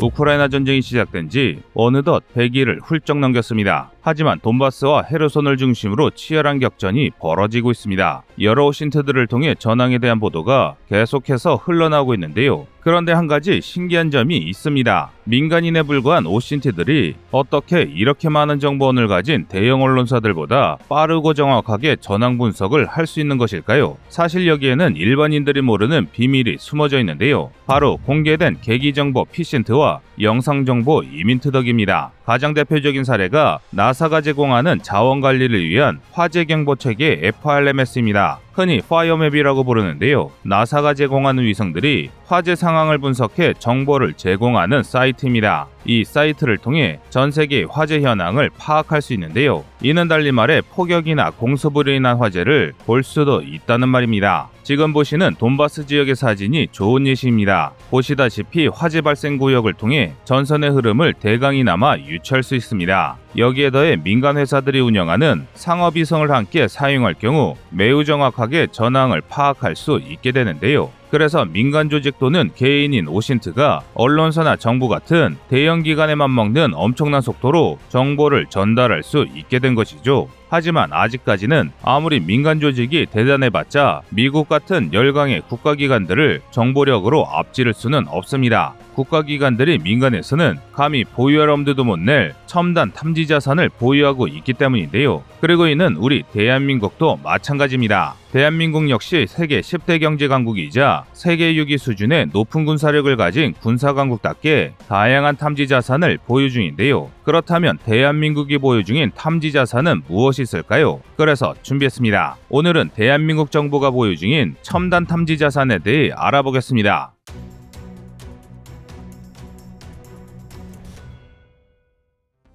우크라이나 전쟁이 시작된 지 어느덧 100일을 훌쩍 넘겼습니다. 하지만 돈바스와 헤르손을 중심으로 치열한 격전이 벌어지고 있습니다. 여러 오신트들을 통해 전황에 대한 보도가 계속해서 흘러나오고 있는데요. 그런데 한 가지 신기한 점이 있습니다. 민간인에 불과한 오신트들이 어떻게 이렇게 많은 정보원을 가진 대형 언론사들보다 빠르고 정확하게 전황 분석을 할 수 있는 것일까요? 사실 여기에는 일반인들이 모르는 비밀이 숨어져 있는데요. 바로 공개된 계기정보 피신트와 영상정보 이민트 덕입니다. 가장 대표적인 사례가 나사가 제공하는 자원관리를 위한 화재경보체계 FRMS입니다. 흔히 파이어맵이라고 부르는데요. 나사가 제공하는 위성들이 화재 상황을 분석해 정보를 제공하는 사이트입니다. 이 사이트를 통해 전 세계의 화재 현황을 파악할 수 있는데요. 이는 달리 말해 폭격이나 공습으로 인한 화재를 볼 수도 있다는 말입니다. 지금 보시는 돈바스 지역의 사진이 좋은 예시입니다. 보시다시피 화재 발생 구역을 통해 전선의 흐름을 대강이나마 유추할 수 있습니다. 여기에 더해 민간 회사들이 운영하는 상업위성을 함께 사용할 경우 매우 정확하게 전황을 파악할 수 있게 되는데요. 그래서 민간 조직 또는 개인인 오신트가 언론사나 정부 같은 대형 기관에 맞먹는 엄청난 속도로 정보를 전달할 수 있게 된 것이죠. 하지만 아직까지는 아무리 민간 조직이 대단해봤자 미국 같은 열강의 국가기관들을 정보력으로 앞지를 수는 없습니다. 국가기관들이 민간에서는 감히 보유할 엄두도 못 낼 첨단 탐지 자산을 보유하고 있기 때문인데요. 그리고 이는 우리 대한민국도 마찬가지입니다. 대한민국 역시 세계 10대 경제 강국이자 세계 6위 수준의 높은 군사력을 가진 군사 강국답게 다양한 탐지 자산을 보유 중인데요. 그렇다면 대한민국이 보유 중인 탐지 자산은 무엇이 있을까요? 그래서 준비했습니다. 오늘은 대한민국 정부가 보유 중인 첨단 탐지 자산에 대해 알아보겠습니다.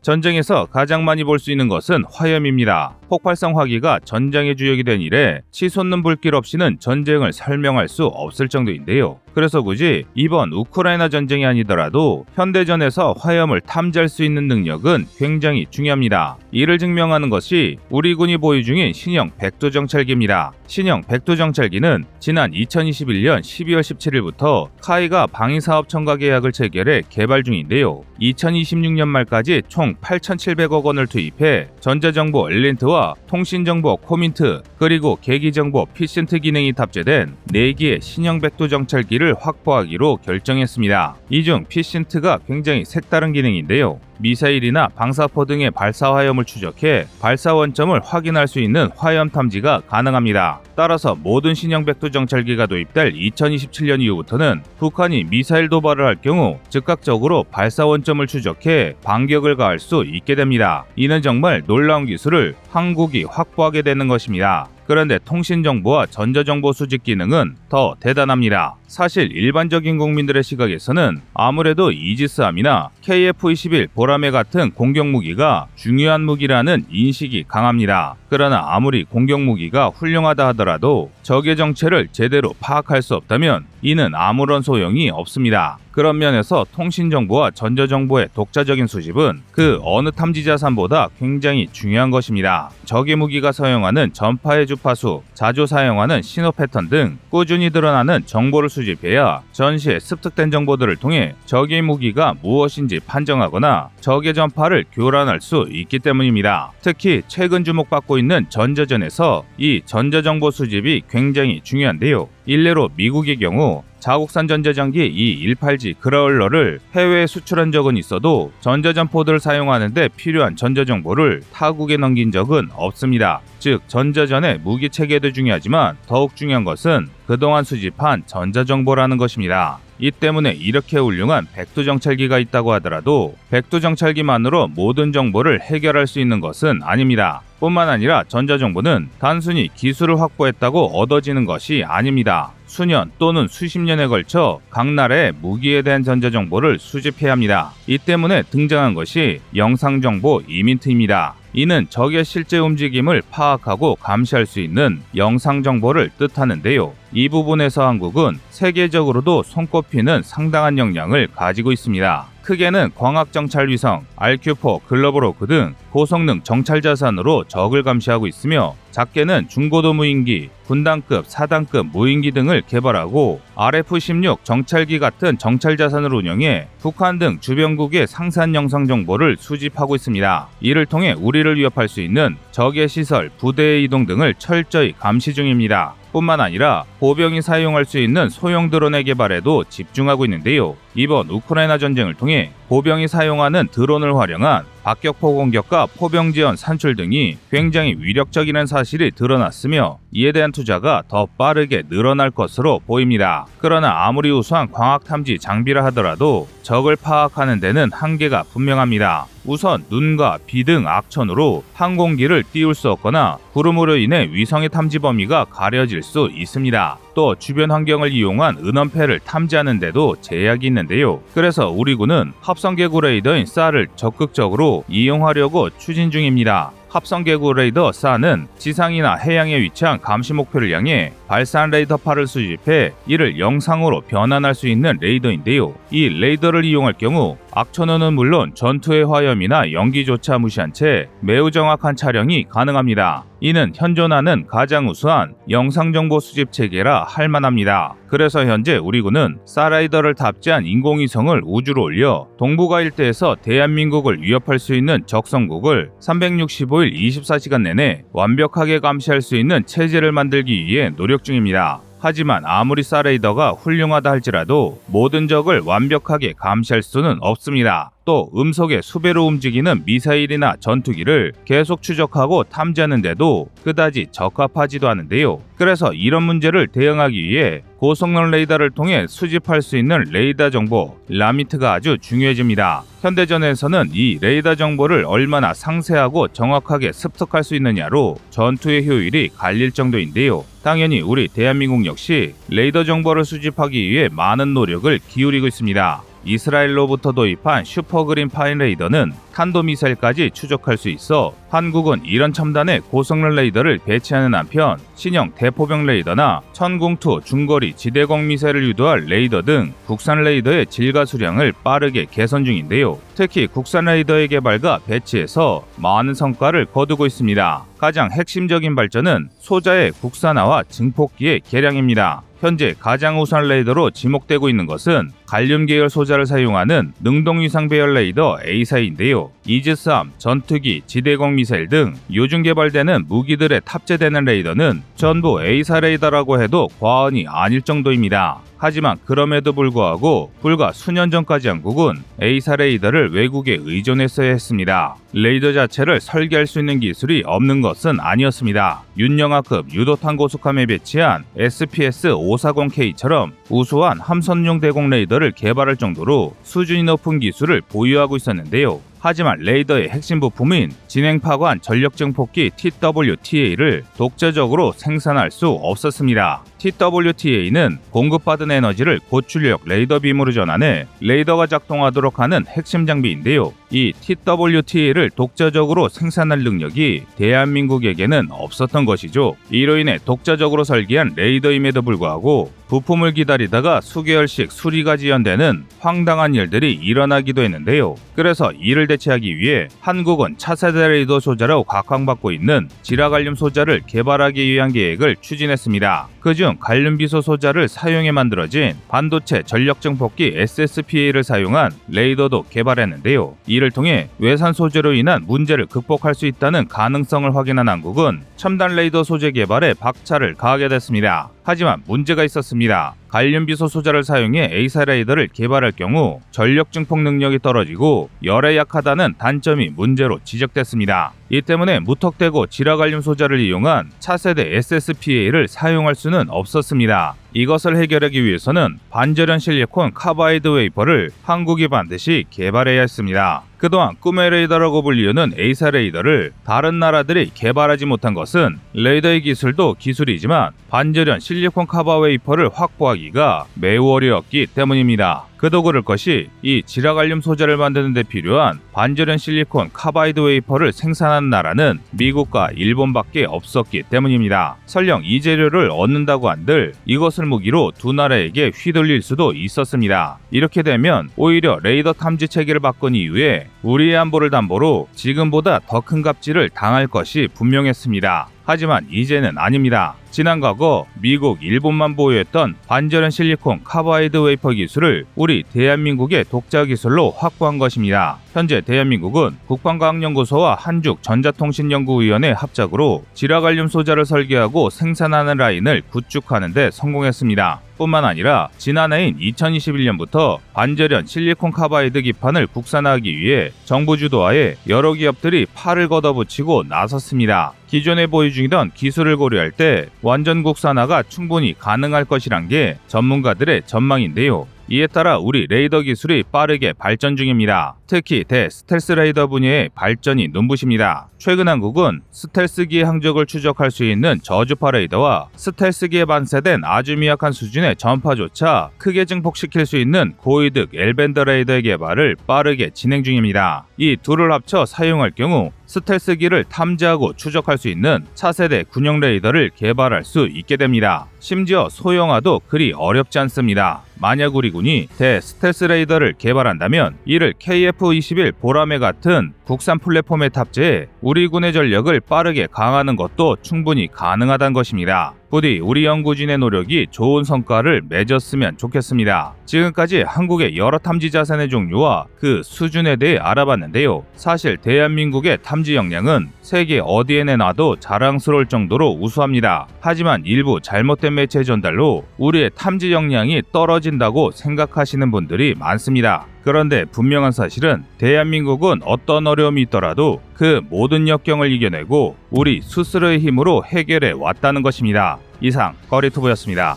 전쟁에서 가장 많이 볼 수 있는 것은 화염입니다. 폭발성 화기가 전장의 주역이 된 이래 치솟는 불길 없이는 전쟁을 설명할 수 없을 정도인데요. 그래서 굳이 이번 우크라이나 전쟁이 아니더라도 현대전에서 화염을 탐지할 수 있는 능력은 굉장히 중요합니다. 이를 증명하는 것이 우리 군이 보유 중인 신형 백두정찰기입니다. 신형 백두정찰기는 지난 2021년 12월 17일부터 카이가 방위사업청과 계약을 체결해 개발 중인데요. 2026년 말까지 총 8,700억 원을 투입해 전자정보 엘린트와 통신정보 코민트 그리고 계기정보 피신트 기능이 탑재된 4개의 신형 백두정찰기를 확보하기로 결정했습니다. 이 중 피신트가 굉장히 색다른 기능인데요. 미사일이나 방사포 등의 발사 화염을 추적해 발사 원점을 확인할 수 있는 화염 탐지가 가능합니다. 따라서 모든 신형 백두정찰기가 도입될 2027년 이후부터는 북한이 미사일 도발을 할 경우 즉각적으로 발사 원점을 추적해 반격을 가할 수 있게 됩니다. 이는 정말 놀라운 기술을 한국이 확보하게 되는 것입니다. 그런데 통신정보와 전자정보 수집 기능은 더 대단합니다. 사실 일반적인 국민들의 시각에서는 아무래도 이지스함이나 KF-21 보라매 같은 공격무기가 중요한 무기라는 인식이 강합니다. 그러나 아무리 공격무기가 훌륭하다 하더라도 적의 정체를 제대로 파악할 수 없다면 이는 아무런 소용이 없습니다. 그런 면에서 통신정보와 전자정보의 독자적인 수집은 그 어느 탐지자산보다 굉장히 중요한 것입니다. 적의 무기가 사용하는 전파의 주파수, 자주 사용하는 신호 패턴 등 꾸준히 드러나는 정보를 수집해야 전시에 습득된 정보들을 통해 적의 무기가 무엇인지 판정하거나 적의 전파를 교란할 수 있기 때문입니다. 특히 최근 주목받고 있는 전자전에서 이 전자정보 수집이 굉장히 중요한데요. 일례로 미국의 경우 자국산 전자장기 E-18G 그라울러를 해외에 수출한 적은 있어도 전자전포들을 사용하는데 필요한 전자정보를 타국에 넘긴 적은 없습니다. 즉 전자전의 무기체계도 중요하지만 더욱 중요한 것은 그동안 수집한 전자정보라는 것입니다. 이 때문에 이렇게 훌륭한 백두정찰기가 있다고 하더라도 백두정찰기만으로 모든 정보를 해결할 수 있는 것은 아닙니다. 뿐만 아니라 전자정보는 단순히 기술을 확보했다고 얻어지는 것이 아닙니다. 수년 또는 수십 년에 걸쳐 각 나라의 무기에 대한 전자정보를 수집해야 합니다. 이 때문에 등장한 것이 영상정보 이민트입니다. 이는 적의 실제 움직임을 파악하고 감시할 수 있는 영상정보를 뜻하는데요. 이 부분에서 한국은 세계적으로도 손꼽히는 상당한 역량을 가지고 있습니다. 크게는 광학정찰위성, RQ4, 글로벌호크 등 고성능 정찰 자산으로 적을 감시하고 있으며 작게는 중고도 무인기, 군단급, 사단급 무인기 등을 개발하고 RF-16 정찰기 같은 정찰 자산을 운영해 북한 등 주변국의 상산 영상 정보를 수집하고 있습니다. 이를 통해 우리를 위협할 수 있는 적의 시설, 부대의 이동 등을 철저히 감시 중입니다. 뿐만 아니라 보병이 사용할 수 있는 소형 드론의 개발에도 집중하고 있는데요. 이번 우크라이나 전쟁을 통해 보병이 사용하는 드론을 활용한 박격포 공격과 포병 지원 산출 등이 굉장히 위력적이라는 사실이 드러났으며 이에 대한 투자가 더 빠르게 늘어날 것으로 보입니다. 그러나 아무리 우수한 광학 탐지 장비라 하더라도 적을 파악하는 데는 한계가 분명합니다. 우선 눈과 비 등 악천후로 항공기를 띄울 수 없거나 구름으로 인해 위성의 탐지 범위가 가려질 수 있습니다. 또 주변 환경을 이용한 은원패를 탐지하는 데도 제약이 있는데요. 그래서 우리 군은 합성개구 레이더인 SAR을 적극적으로 이용하려고 추진 중입니다. 합성개구 레이더 SAR는 지상이나 해양에 위치한 감시 목표를 향해 발사한 레이더파를 수집해 이를 영상으로 변환할 수 있는 레이더인데요. 이 레이더를 이용할 경우 악천후는 물론 전투의 화염이나 연기조차 무시한 채 매우 정확한 촬영이 가능합니다. 이는 현존하는 가장 우수한 영상정보 수집 체계라 할 만합니다. 그래서 현재 우리 군은 SAR 탑재한 인공위성을 우주로 올려 동북아 일대에서 대한민국을 위협할 수 있는 적성국을 365일 24시간 내내 완벽하게 감시할 수 있는 체제를 만들기 위해 노력 중입니다. 하지만 아무리 SAR가 훌륭하다 할지라도 모든 적을 완벽하게 감시할 수는 없습니다. 또 음속에 수배로 움직이는 미사일이나 전투기를 계속 추적하고 탐지하는데도 그다지 적합하지도 않은데요. 그래서 이런 문제를 대응하기 위해 고성능 레이더를 통해 수집할 수 있는 레이더 정보, 라미트가 아주 중요해집니다. 현대전에서는 이 레이더 정보를 얼마나 상세하고 정확하게 습득할 수 있느냐로 전투의 효율이 갈릴 정도인데요. 당연히 우리 대한민국 역시 레이더 정보를 수집하기 위해 많은 노력을 기울이고 있습니다. 이스라엘로부터 도입한 슈퍼그린 파인 레이더는 탄도미사일까지 추적할 수 있어 한국은 이런 첨단의 고성능 레이더를 배치하는 한편 신형 대포병 레이더나 천궁2 중거리 지대공 미사일을 유도할 레이더 등 국산 레이더의 질과 수량을 빠르게 개선 중인데요. 특히 국산 레이더의 개발과 배치에서 많은 성과를 거두고 있습니다. 가장 핵심적인 발전은 소자의 국산화와 증폭기의 개량입니다. 현재 가장 우수한 레이더로 지목되고 있는 것은 갈륨 계열 소자를 사용하는 능동위상 배열 레이더 A사인데요. 이지스함, 전투기, 지대공 미사일 등 요즘 개발되는 무기들에 탑재되는 레이더는 전부 A사 레이더라고 해도 과언이 아닐 정도입니다. 하지만 그럼에도 불구하고 불과 수년 전까지 한국은 A사 레이더를 외국에 의존했어야 했습니다. 레이더 자체를 설계할 수 있는 기술이 없는 것은 아니었습니다. 윤영하급 유도탄 고속함에 배치한 SPS-540K처럼 우수한 함선용 대공 레이더를 개발할 정도로 수준이 높은 기술을 보유하고 있었는데요. 하지만 레이더의 핵심 부품인 진행파관 전력증폭기 TWTA를 독자적으로 생산할 수 없었습니다. TWTA는 공급받은 에너지를 고출력 레이더 빔으로 전환해 레이더가 작동하도록 하는 핵심 장비인데요. 이 TWTA를 독자적으로 생산할 능력이 대한민국에게는 없었던 것이죠. 이로 인해 독자적으로 설계한 레이더임에도 불구하고 부품을 기다리다가 수개월씩 수리가 지연되는 황당한 일들이 일어나기도 했는데요. 그래서 이를 대체하기 위해 한국은 차세대 레이더 소자로 각광받고 있는 지라갈륨 소자를 개발하기 위한 계획을 추진했습니다. 그중 갈륨 비소 소자를 사용해 만들어진 반도체 전력 증폭기 SSPA를 사용한 레이더도 개발했는데요. 이를 통해 외산 소재로 인한 문제를 극복할 수 있다는 가능성을 확인한 한국은 첨단 레이더 소재 개발에 박차를 가하게 됐습니다. 하지만 문제가 있었습니다. 갈륨 비소 소자를 사용해 A사 레이더를 개발할 경우 전력 증폭 능력이 떨어지고 열에 약하다는 단점이 문제로 지적됐습니다. 이 때문에 무턱대고 지라갈륨 소자를 이용한 차세대 SSPA를 사용할 수는 없었습니다. 이것을 해결하기 위해서는 반절연 실리콘 카바이드 웨이퍼를 한국이 반드시 개발해야 했습니다. 그동안 꿈의 레이더라고 불리우는 A사 레이더를 다른 나라들이 개발하지 못한 것은 레이더의 기술도 기술이지만 반절연 실리콘 카바 웨이퍼를 확보하기가 매우 어려웠기 때문입니다. 그도 그럴 것이 이 지라갈륨 소재를 만드는 데 필요한 반절연 실리콘 카바이드 웨이퍼를 생산하는 나라는 미국과 일본밖에 없었기 때문입니다. 설령 이 재료를 얻는다고 한들 이것을 무기로 두 나라에게 휘둘릴 수도 있었습니다. 이렇게 되면 오히려 레이더 탐지 체계를 바꾼 이후에 우리의 안보를 담보로 지금보다 더 큰 갑질을 당할 것이 분명했습니다. 하지만 이제는 아닙니다. 지난 과거 미국, 일본만 보유했던 반절연 실리콘 카바이드 웨이퍼 기술을 우리 대한민국의 독자 기술로 확보한 것입니다. 현재 대한민국은 국방과학연구소와 한죽전자통신연구위원회 합작으로 지라갈륨 소재를 설계하고 생산하는 라인을 구축하는 데 성공했습니다. 뿐만 아니라 지난해인 2021년부터 반절연 실리콘 카바이드 기판을 국산화하기 위해 정부 주도하에 여러 기업들이 팔을 걷어붙이고 나섰습니다. 기존에 보유 중이던 기술을 고려할 때 완전 국산화가 충분히 가능할 것이란 게 전문가들의 전망인데요. 이에 따라 우리 레이더 기술이 빠르게 발전 중입니다. 특히 대스텔스 레이더 분야의 발전이 눈부십니다. 최근 한국은 스텔스기의 항적을 추적할 수 있는 저주파 레이더와 스텔스기에 반세된 아주 미약한 수준의 전파조차 크게 증폭시킬 수 있는 고이득 L밴드 레이더의 개발을 빠르게 진행 중입니다. 이 둘을 합쳐 사용할 경우 스텔스기를 탐지하고 추적할 수 있는 차세대 군용 레이더를 개발할 수 있게 됩니다. 심지어 소형화도 그리 어렵지 않습니다. 만약 우리 군이 대스텔스 레이더를 개발한다면 이를 KF-21 보라매 같은 국산 플랫폼에 탑재해 우리 군의 전력을 빠르게 강화하는 것도 충분히 가능하다는 것입니다. 부디 우리 연구진의 노력이 좋은 성과를 맺었으면 좋겠습니다. 지금까지 한국의 여러 탐지 자산의 종류와 그 수준에 대해 알아봤는데요. 사실 대한민국의 탐지 역량은 세계 어디에 내놔도 자랑스러울 정도로 우수합니다. 하지만 일부 잘못된 매체 전달로 우리의 탐지 역량이 떨어진다고 생각하시는 분들이 많습니다. 그런데 분명한 사실은 대한민국은 어떤 어려움이 있더라도 그 모든 역경을 이겨내고 우리 스스로의 힘으로 해결해 왔다는 것입니다. 이상 꺼리투브였습니다.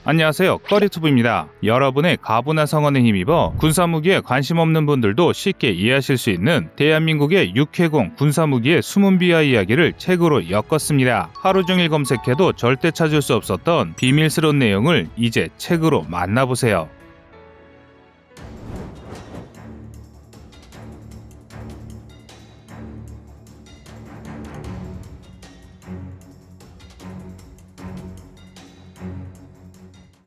안녕하세요, 꺼리투브입니다. 여러분의 가부나 성원에 힘입어 군사무기에 관심 없는 분들도 쉽게 이해하실 수 있는 대한민국의 육해공 군사무기의 숨은 비하 이야기를 책으로 엮었습니다. 하루 종일 검색해도 절대 찾을 수 없었던 비밀스러운 내용을 이제 책으로 만나보세요.